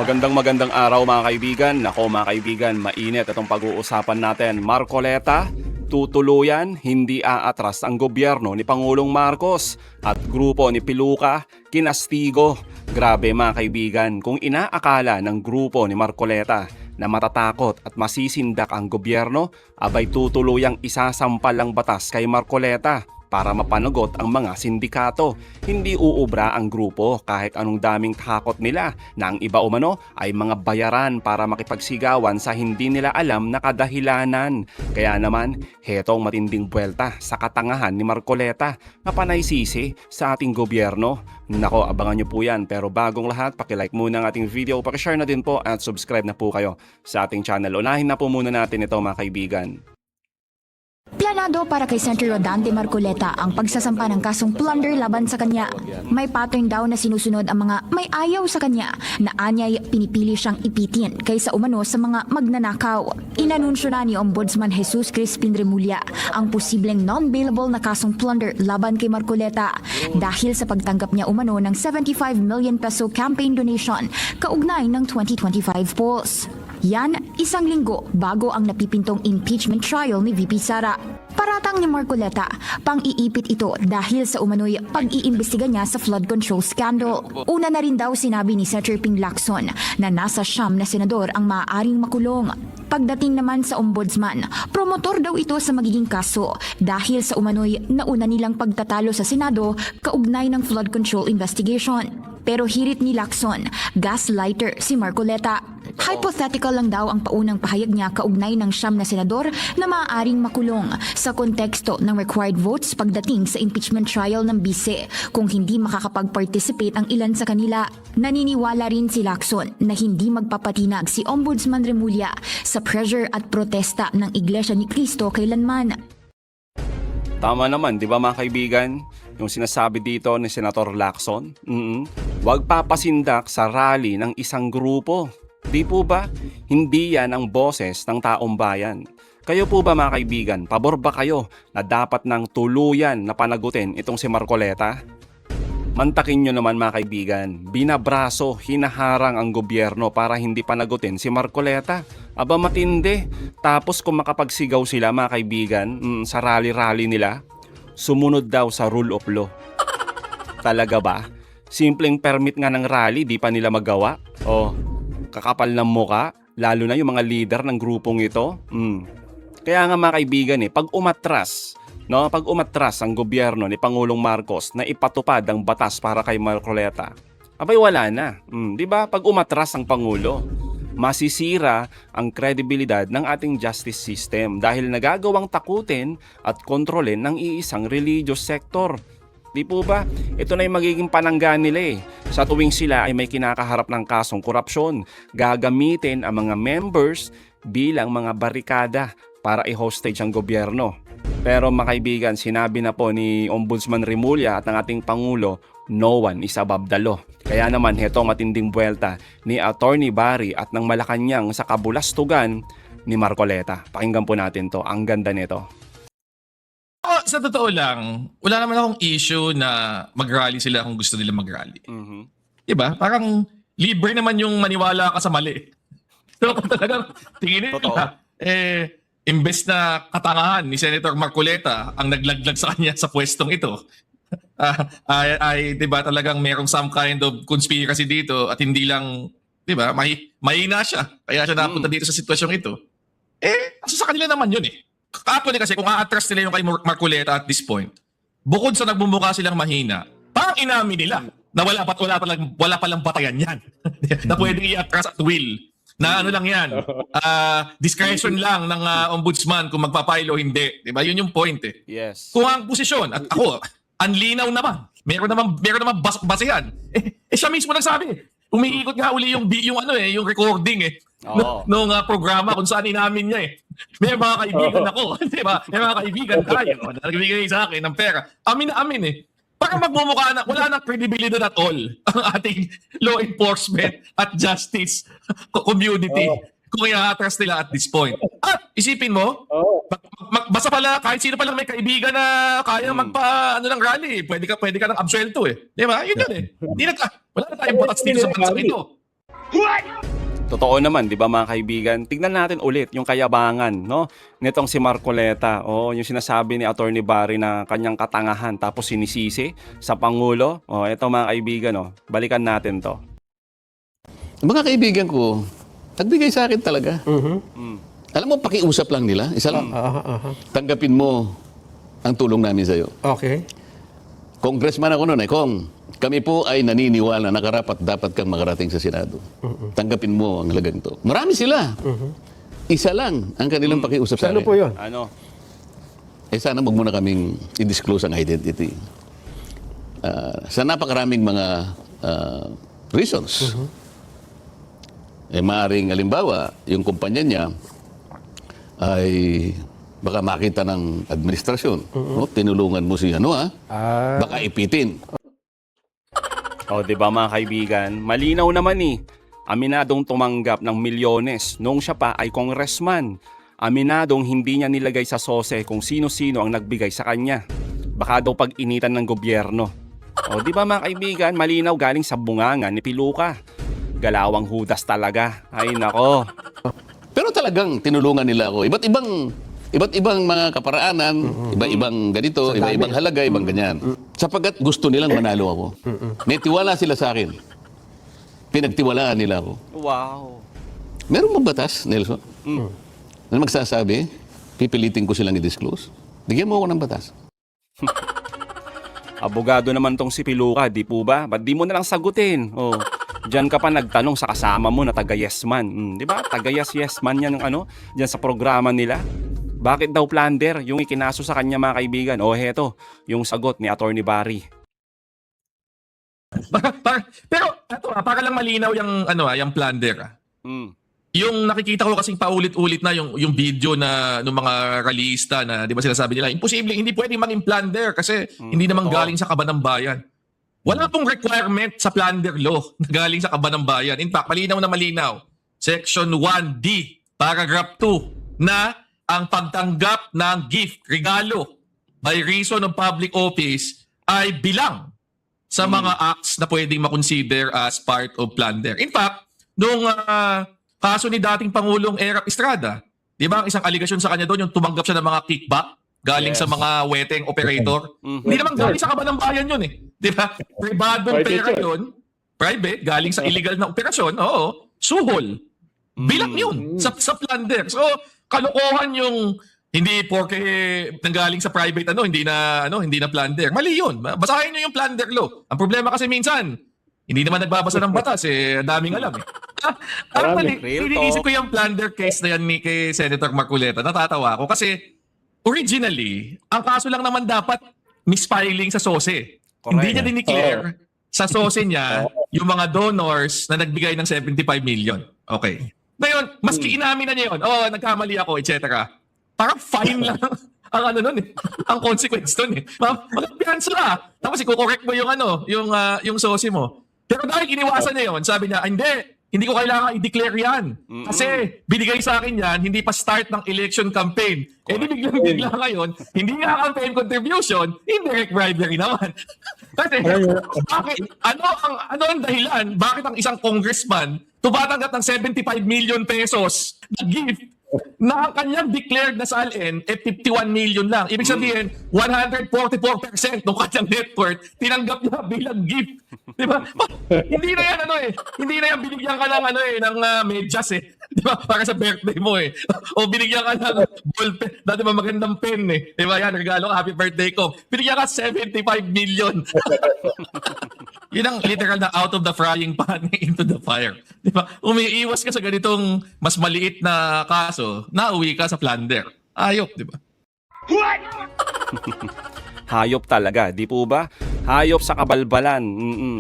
Magandang araw mga kaibigan. Nako mga kaibigan, mainit itong pag-uusapan natin. Marcoleta, tutuluyan, hindi aatras ang gobyerno ni Pangulong Marcos at grupo ni Piluca, kinastigo. Grabe mga kaibigan, kung inaakala ng grupo ni Marcoleta na matatakot at masisindak ang gobyerno, abay tutuluyang isasampal ang batas kay Marcoleta para mapanagot ang mga sindikato. Hindi uubra ang grupo kahit anong daming takot nila na ang iba umano ay mga bayaran para makipagsigawan sa hindi nila alam na kadahilanan. Kaya naman, hetong matinding buwelta sa katangahan ni Marcoleta na panaysisi sa ating gobyerno. Nako, abangan nyo po yan. Pero bagong lahat, pakilike muna ang ating video, pakishare na din po at subscribe na po kayo sa ating channel. Unahin na po muna natin ito mga kaibigan. Planado para kay Senator Rodante Marcoleta ang pagsasampa ng kasong plunder laban sa kanya. May pattern daw na sinusunod ang mga may ayaw sa kanya na anyay pinipili siyang ipitin kaysa umano sa mga magnanakaw. Inanunsyo na ni Ombudsman Jesus Crispin Remulla ang posibleng non-bailable na kasong plunder laban kay Marcoleta dahil sa pagtanggap niya umano ng 75 million peso campaign donation kaugnay ng 2025 polls. Yan, isang linggo bago ang napipintong impeachment trial ni VP Sara. Paratang ni Marcoleta, pang-iipit ito dahil sa umano'y pag-iimbestiga niya sa flood control scandal. Una na rin daw sinabi ni Senator Ping Lacson na nasa 9 na senador ang maaaring makulong. Pagdating naman sa ombudsman, promotor daw ito sa magiging kaso dahil sa umano'y nauna nilang pagtatalo sa Senado kaugnay ng flood control investigation. Pero hirit ni Lacson, gaslighter si Marcoleta. Hypothetical lang daw ang paunang pahayag niya kaugnay ng 9 na senador na maaaring makulong sa konteksto ng required votes pagdating sa impeachment trial ng bise kung hindi makakapag-participate ang ilan sa kanila. Naniniwala rin si Lacson na hindi magpapatinag si Ombudsman Remulla sa pressure at protesta ng Iglesia ni Cristo kailanman. Tama naman, di ba mga kaibigan? Yung sinasabi dito ni Senator Lacson, huwag papasindak sa rally ng isang grupo. Di po ba? Hindi yan ang boses ng taong bayan. Kayo po ba mga kaibigan, pabor ba kayo na dapat ng tuluyan na panagutin itong si Marcoleta? Mantakin nyo naman mga kaibigan, binabraso, hinaharang ang gobyerno para hindi panagutin si Marcoleta. Aba matindi. Tapos kung makapagsigaw sila mga kaibigan sa rally-rally nila, sumunod daw sa rule of law. Talaga ba? Simpleng permit nga ng rally, di pa nila magawa? O, kakapal ng muka, lalo na yung mga leader ng grupong ito. Kaya nga mga kaibigan pag umatras ang gobyerno ni Pangulong Marcos na ipatupad ang batas para kay Marcoleta, abay wala na. Di ba? Pag umatras ang Pangulo, masisira ang kredibilidad ng ating justice system dahil nagagawang takutin at kontrolin ng iisang religious sector. Di po ba? Ito na yung magiging panangga nila Sa tuwing sila ay may kinakaharap ng kasong korupsyon, gagamitin ang mga members bilang mga barikada para i-hostage ang gobyerno. Pero mga kaibigan, sinabi na po ni Ombudsman Remulla at ng ating Pangulo, no one is above the law. Kaya naman, heto matinding buwelta ni Attorney Barry at ng Malacanang sa kabulastugan ni Marcoleta. Pakinggan po natin to. Ang ganda nito. Sa totoo lang, wala naman akong issue na mag-rally sila kung gusto nila mag-rally. Diba? Parang libre naman yung maniwala ka sa mali. So kung talagang tingin nila, imbes na katangahan ni Senator Marcoleta ang naglaglag sa kanya sa pwestong ito, ay diba talagang merong some kind of conspiracy dito at hindi lang, diba, mahina siya. Kaya siya napunta dito sa sitwasyong ito. Sa kanila naman yun Actually kasi kung a-attract nila yung kay Marcoleta at this point, bukod sa nagmumukha silang mahina, parang inamin nila na wala palang batayan yan. Na pwedeng i-attract at will. Na ano lang yan, discretion lang ng ombudsman kung magpapailo o hindi. Diba? Yun yung point Yes. Kung ang posisyon, at ako, ang linaw naman, meron naman basehan. Siya mismo nagsabi. Umiikot nga uli yung recording nung programa kung saan inamin niya May mga kaibigan ako, di ba? May mga kaibigan tayo na nagbibigay sa akin ng pera. Amin na amin Para magmumukha na, wala nang credibility at all ang ating law enforcement at justice community kung i-atras nila at this point. At isipin mo, basta pala, kahit sino palang may kaibigan na kaya ng rally, pwede ka ng absuelto Di ba? Yun Wala na tayong batas dito sa bansa ito. Totoo naman, 'di ba mga kaibigan? Tignan natin ulit yung kayabangan, no? Nitong si Marcoleta. Oh, yung sinasabi ni Attorney Barry na kanyang katangahan tapos sinisisi sa pangulo. Oh, ito mga kaibigan, oh. Balikan natin 'to. Mga kaibigan ko, nagbigay sa akin talaga. Alam mo, pakiusap lang nila. Isa lang. Tanggapin mo ang tulong namin sa'yo. Okay. Congressman ako noon, Kong. Kami po ay naniniwala na karapat dapat kang makarating sa Senado. Tanggapin mo ang halagang to. Marami sila. Isa lang ang kanilang pakiusap sa Ano akin. po yun? Ano? Sana wag muna kaming i-disclose ang identity. Sa napakaraming mga reasons. Maaaring alimbawa, yung kumpanya niya ay baka makita ng administrasyon. No? Tinulungan mo si baka ipitin. Oh, 'di ba mga kaibigan? Malinaw naman Aminadong tumanggap ng milyones noong siya pa ay congressman. Aminadong hindi niya nilagay sa sose kung sino-sino ang nagbigay sa kanya. Baka daw pag-initan ng gobyerno. O, di ba mga kaibigan, malinaw galing sa bunganga ni Piluka. Galawang hudas talaga. Ay nako. Pero talagang tinulungan nila ako. Iba't ibang mga kaparaanan, iba-ibang ganito, iba-ibang halaga, ibang ganyan. Sapagkat gusto nilang manalo ako. May tiwala sila sa akin. Pinagtiwalaan nila ako. Wow. Meron bang batas, Nelson? Na magsasabi, pipilitin ko silang i-disclose? Bigyan mo ako ng batas. Abogado naman tong si Piluka, di po ba? Ba't di mo na lang sagutin? Oh, diyan ka pa nagtanong sa kasama mo na taga-yes man. Di ba? Taga-yes man yan ng diyan sa programa nila. Bakit daw plunder yung ikinaso sa kanya mga kaibigan? O heto, yung sagot ni Attorney Barry. Pero ito para lang malinaw yung plunder. Yung nakikita ko kasing paulit-ulit na yung video na ng mga rallyista na 'di ba sinasabi nila, imposible, hindi pwedeng maging plunder kasi hindi naman galing sa kaban ng bayan. Wala pong requirement sa plunder law na galing sa kaban ng bayan. In fact, malinaw na malinaw. Section 1D, paragraph 2 na ang pagtanggap ng gift, regalo by reason of public office ay bilang sa mga acts na pwedeng makonsider as part of plunder. In fact, nung kaso ni dating Pangulong Erap Estrada, di ba ang isang aligasyon sa kanya doon, yung tumanggap siya ng mga kickback galing sa mga weteng operator. Hindi naman galing sa kaban ng bayan yun Di ba? Pribadong pera yun, private, galing sa illegal na operasyon, suhol. Bilang yun sa plunder. So, kalokohan yung hindi porke nanggaling sa private hindi na plunder. Mali yun. Basahin niyo yung plunder law. Ang problema kasi minsan, hindi naman nagbabasa ng batas daming alam Actually, iniisip ko yung plunder case na yan kay Senator Marcoleta. Natatawa ako kasi originally, ang kaso lang naman dapat misfiling sa SOSE. Correct. Hindi niya dineclare sa SOSE niya yung mga donors na nagbigay ng 75 million. Okay. Ngayon, maski inamin na niya yun, nagkamali ako, etc. Parang fine lang ang ang consequence doon Magpiansa tapos i-correct mo yung SOSE mo. Pero dahil iniwasan niya yun, sabi niya, hindi ko kailangan i-declare yan. Kasi binigay sa akin yan, hindi pa start ng election campaign. Biglang ngayon, hindi nga campaign contribution, indirect bribery naman. Kasi, bakit? Ano ang dahilan? Bakit ang isang congressman tumatanggap ng 75 million pesos na gift na ang kanyang declared na salin 51 million lang. Ibig sabihin, 144% ng kanyang net worth tinanggap niya bilang gift. Di ba? Hindi na yan Hindi na yan binigyan ka ng medyas Di ba? Para sa birthday mo O binigyan ka ng ball pen. Dati ba magandang pen Di ba? Yan, regalo ka, happy birthday ko. Binigyan ka 75 million. Yun ang literal na out of the frying pan into the fire. Di ba? Umiiwas ka sa ganitong mas maliit na kaso, nauwi ka sa plunder. Ayop, di ba? Hayop talaga, di po ba? Hayop sa kabalbalan,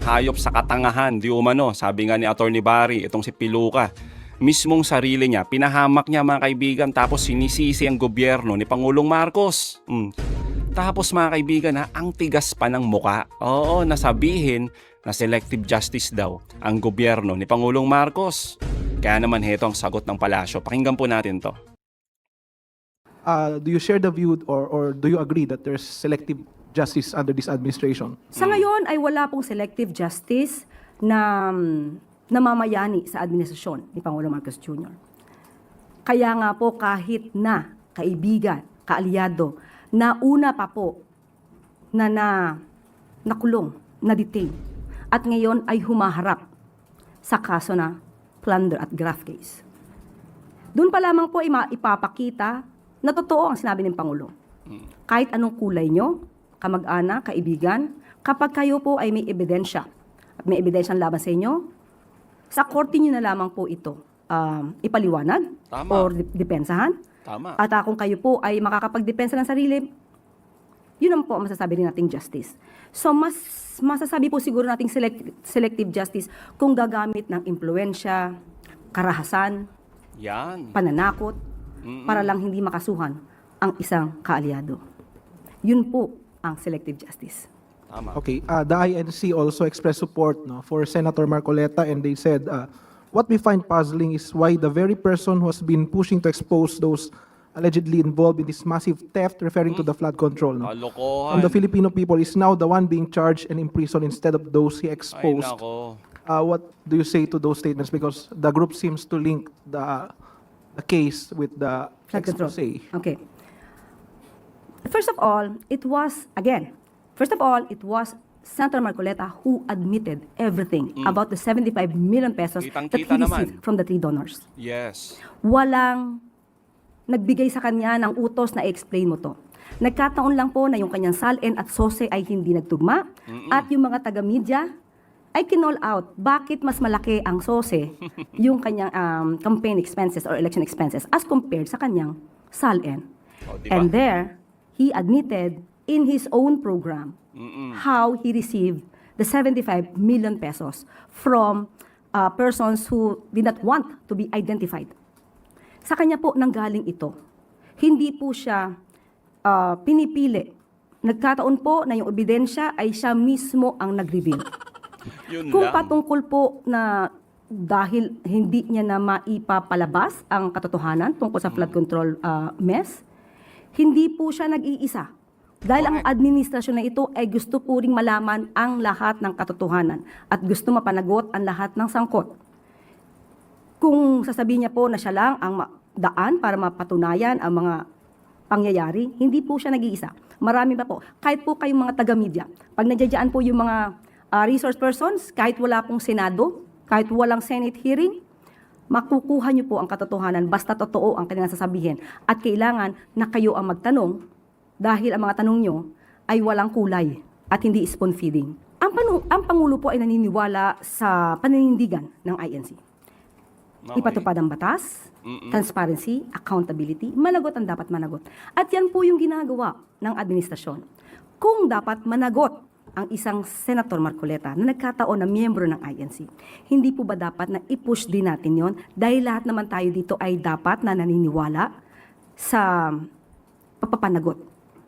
hayop sa katangahan, di umano. Sabi nga ni Attorney Barry, itong si Piluka, mismong sarili niya, pinahamak niya mga kaibigan, tapos sinisisi ang gobyerno ni Pangulong Marcos. Tapos mga kaibigan ang tigas pa ng muka. Oo, nasabihin na selective justice daw ang gobyerno ni Pangulong Marcos. Kaya naman heto ang sagot ng palasyo. Pakinggan po natin to. Do you share the view or do you agree that there's selective justice under this administration? Sa ngayon ay wala pong selective justice na namamayani sa administrasyon ni Pangulong Marcos Jr. Kaya nga po kahit na kaibigan, kaalyado, na una pa po na nakulong, na-detain, at ngayon ay humaharap sa kaso na plunder at graft case. Doon pa lamang po ay ipapakita na totoo ang sinabi ng Pangulo. Kahit anong kulay nyo, kamag-anak, kaibigan, kapag kayo po ay may ebidensya at may ebidensyang laban sa inyo, sa korte nyo na lamang po ito ipaliwanag Tama. or depensahan. Tama. At kung kayo po ay makakapagdepensa ng sarili, yun ang po ang masasabi rin nating justice. So mas masasabi po siguro nating selective justice kung gagamit ng impluensya, karahasan, Yan. pananakot, para lang hindi makasuhan ang isang kaalyado. Yun po ang selective justice. Tama. Okay, the INC also expressed support for Senator Marcoleta, and they said, what we find puzzling is why the very person who has been pushing to expose those allegedly involved in this massive theft, referring to the flood control, Kalokohan. from the Filipino people, is now the one being charged and imprisoned instead of those he Ay, exposed. nako. What do you say to those statements? Because the group seems to link the case with the Flood control. expose. Okay. First of all, it was Senator Marcoleta who admitted everything about the 75 million pesos that he Kitang-kita received naman. from the 3 donors. Yes. Walang nagbigay sa kanya ng utos na i-explain mo to. Nagkataon lang po na yung kanyang SALN at SOSE ay hindi nagtugma at yung mga taga-media ay kinall out bakit mas malaki ang SOSE yung kanyang campaign expenses or election expenses as compared sa kanyang SALN. O, diba? And there, he admitted in his own program how he received the 75 million pesos from persons who did not want to be identified. Sa kanya po nanggaling ito. Hindi po siya pinipili. Nagkataon po na yung ebidensya ay siya mismo ang nag-reveal. Yun Kung lang. patungkol po na dahil hindi niya na maipapalabas ang katotohanan tungkol sa flood control mess, hindi po siya nag-iisa. Dahil ang administrasyon na ito ay gusto po ring malaman ang lahat ng katotohanan at gusto mapanagot ang lahat ng sangkot. Kung sasabihin niya po na siya lang ang daan para mapatunayan ang mga pangyayari, hindi po siya nag-iisa. Marami pa po. Kahit po kayong mga taga-media, pag nandiyan po yung mga resource persons, kahit wala pong Senado, kahit walang Senate hearing, makukuha niyo po ang katotohanan basta totoo ang kanilang sasabihin. At kailangan na kayo ang magtanong dahil ang mga tanong niyo ay walang kulay at hindi spoon feeding. Ang Pangulo po ay naniniwala sa paninindigan ng INC. Okay. Ipatupad ang batas, transparency, accountability, managot ang dapat managot. At yan po yung ginagawa ng administrasyon. Kung dapat managot ang isang Senator Marcoleta na nagkataon na miyembro ng INC, hindi po ba dapat na i-push din natin yon dahil lahat naman tayo dito ay dapat na naniniwala sa papapanagot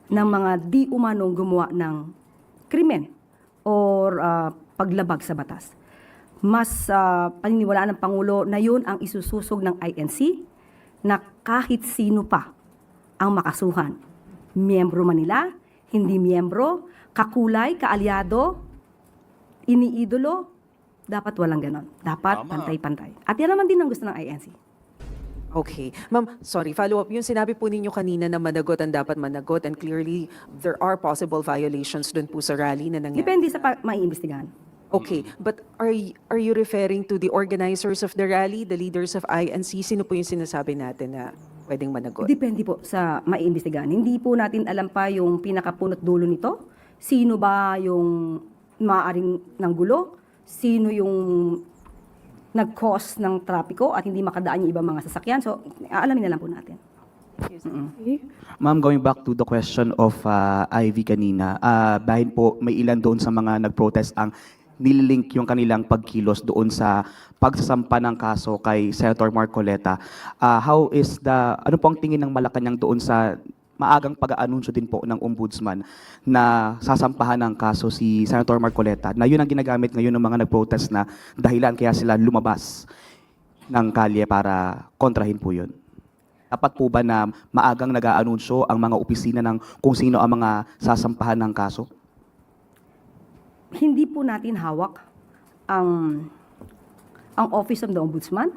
ng mga di umanong gumawa ng krimen or paglabag sa batas. Mas paniniwalaan ng Pangulo na yun ang isususog ng INC na kahit sino pa ang makasuhan. Miyembro man nila, hindi miyembro, kakulay, kaalyado, iniidolo, dapat walang ganon. Dapat Tama. pantay-pantay. At yan naman din ang gusto ng INC. Okay. Ma'am, sorry, follow-up. Yung sinabi po ninyo kanina na managot ang dapat managot and clearly there are possible violations dun po sa rally na nangyari. Depende sa maiimbestigahan. Okay, but are you referring to the organizers of the rally, the leaders of INC? Sino po yung sinasabi natin na pwedeng managot? Depende po sa maiimbestigahan. Hindi po natin alam pa yung pinakapunot dulo nito. Sino ba yung maaaring nanggulo? Sino yung nag-cause ng trapiko at hindi makadaan yung ibang mga sasakyan? So, aalamin na lang po natin. Ma'am, going back to the question of Ivy kanina, dahil po may ilan doon sa mga nag-protest ang nililink yung kanilang pagkilos doon sa pagsasampa ng kaso kay Senator Marcoleta. Ano po ang tingin ng Malacanang doon sa maagang pag-aanunsyo din po ng Ombudsman na sasampahan ng kaso si Senator Marcoleta, na yun ang ginagamit ngayon ng mga nag-protest na dahilan kaya sila lumabas ng kalye para kontrahin po yun? Dapat po ba na maagang nag-aanunsyo ang mga opisina ng kung sino ang mga sasampahan ng kaso? Hindi po natin hawak ang ang Office of the Ombudsman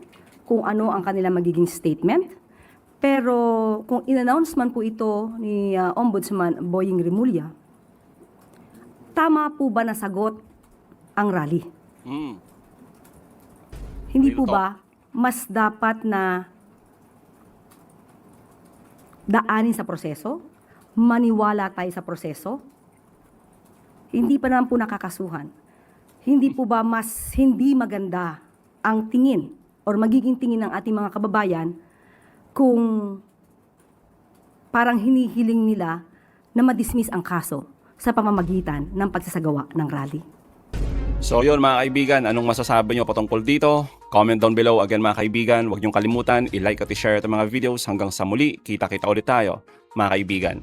kung ano ang kanilang magiging statement. Pero kung in-announce man po ito ni Ombudsman Boying Remulla, tama po ba nasagot ang rally? Hindi Real po talk. ba mas dapat na daanin sa proseso? Maniwala tayo sa proseso? Hindi pa naman po nakakasuhan. Hindi po ba mas hindi maganda ang tingin or magiging tingin ng ating mga kababayan kung parang hinihiling nila na madismiss ang kaso sa pamamagitan ng pagsasagawa ng rally? So yun mga kaibigan, anong masasabi nyo patungkol dito? Comment down below. Again mga kaibigan, huwag niyong kalimutan, i-like at i-share itong mga videos. Hanggang sa muli, kita-kita ulit tayo mga kaibigan.